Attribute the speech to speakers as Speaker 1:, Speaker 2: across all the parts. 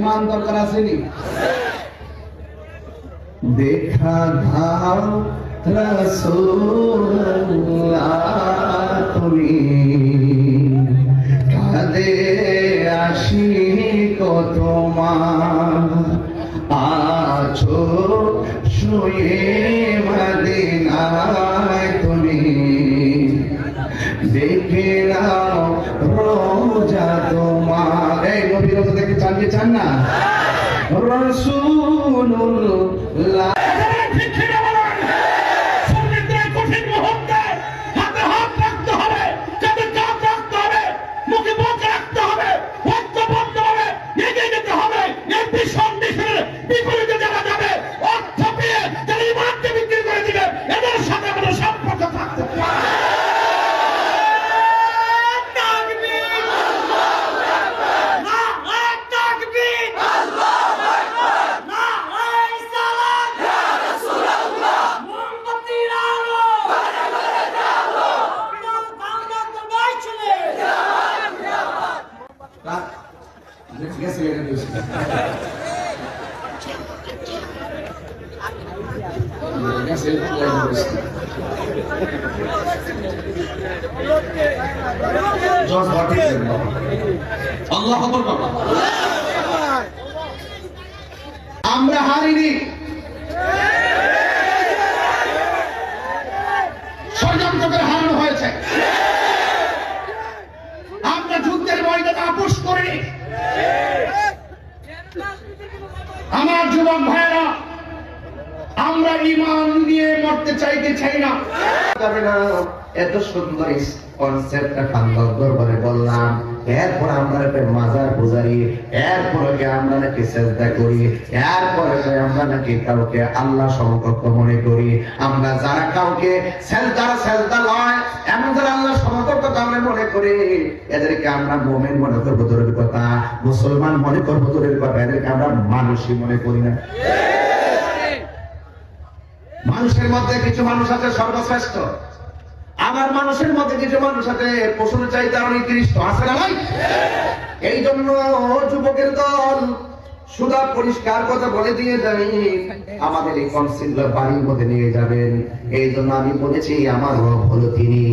Speaker 1: ইমান দরকার আসেনি। দেখা দাও রাসূলুল্লাহ তুমি কাঁদে আসি কত মা আছো শুয়ে মদিনায় তুমি দেখে নাও রোজা তোমার। এই নবী রোজা দেখতে চান কি চান না? রাসূলুল্লাহ আমরা হারিনি, ষড়যন্ত্র করে হারানো হয়েছে। আমরা যুদ্ধের ময়দানে আপোষ করিনি। আমার যুবক ভাইরা, আমরা ঈমান নিয়ে মরতে চাই না। এত সুন্দর কনসেপ্টটা আল্লাহর দরবারে বললাম, এরপর আমরা মাজার পূজারি, এরপরে আমরা নাকি সিজদা করি, এরপরে আমরা নাকি কাউকে আল্লাহ সমকক্ষ মনে করি। আমরা যারা কাউকে সেজদা লয়, এমন যারা আল্লাহ সমকক্ষ আমরা মনে করি, এদেরকে আমরা মুমিন মনে করবো দূরের কথা, মুসলমান মনে করবো দূরের কথা, এদেরকে আমরা মানুষই মনে করি না। মানুষের মধ্যে কিছু মানুষ আছে সর্বশ্রেষ্ঠ, আবার মানুষের মধ্যে কিছু মানুষ আছে পশুর চাইতে আরো নিকৃষ্ট, আছে না ভাই? এই জন্য যুবকের দল সুদা পরিষ্কার কথা বলে দিয়ে যাই, আমাদের এই কনসেপ্ট বাড়ির মধ্যে নিয়ে যাবেন। এই জন্য আমি বলেছি আমার রব হলো তিনি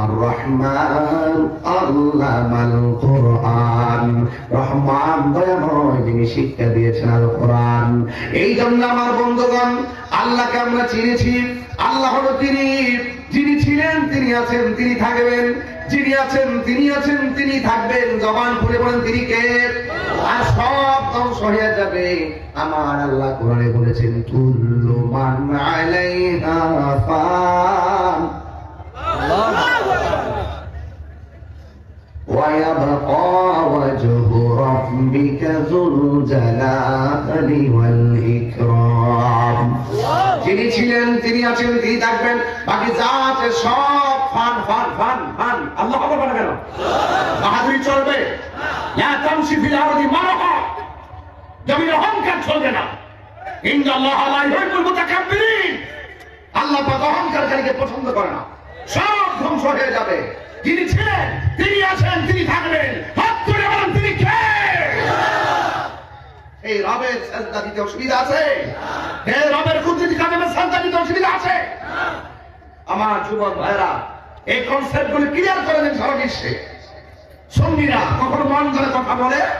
Speaker 1: আর রহমান, আল্লামাল কোরআন, রহমান দয়াময়, যিনি শিক্ষা দিয়েছেন আল কোরআন। এই জন্য আমার বন্ধুগণ, আল্লাহকে আমরা চিনেছি, আল্লাহ হলো তিনি, যিনি ছিলেন তিনি আছেন তিনি থাকবেন, যিনি আছেন তিনি থাকবেন। জবান খুলে বলেন তিনি কে? আর সব ধ্বংস হয়ে যাবে। আমার আল্লাহ কোরআনে বলেছেন কুল্লু মান আলাইহা ফান ওয়া ইয়াবকা ওয়াজহু রাব্বিকা যুল জালালি ওয়াল ইকরাম। যিনি ছিলেন তিনি আছেন তিনি থাকবেন, বাকি যা আছে সব ফান ফান ফান ফান। আল্লাহ আকবার বলেন কেন? বাহাদুরি চলবে লা তামশি ফিল আরদি মারাহা, জমির অহংকার চলবে না। ইন্নাল্লাহা লা ইউহিব্বুল মুতাকাব্বিরিন, আল্লাহ পাক অহংকারকারীকে পছন্দ করে না। সব ধ্বংস হয়ে যাবে। যিনি ছিলেন তিনি আছেন তিনি থাকবেন। হাত তুলে বলেন তিনি কে? এই রবের সাজদা দিতে অসুবিধা আছে? এই রবের কুদরতি কাজে সাজদা দিতে অসুবিধা আছে? আমার যুবক ভাইরা, এই কনসেপ্টগুলো ক্লিয়ার করে দেন সারা বিশ্বে। সঙ্গীরা কখনো মন ধরে কথা বলে না।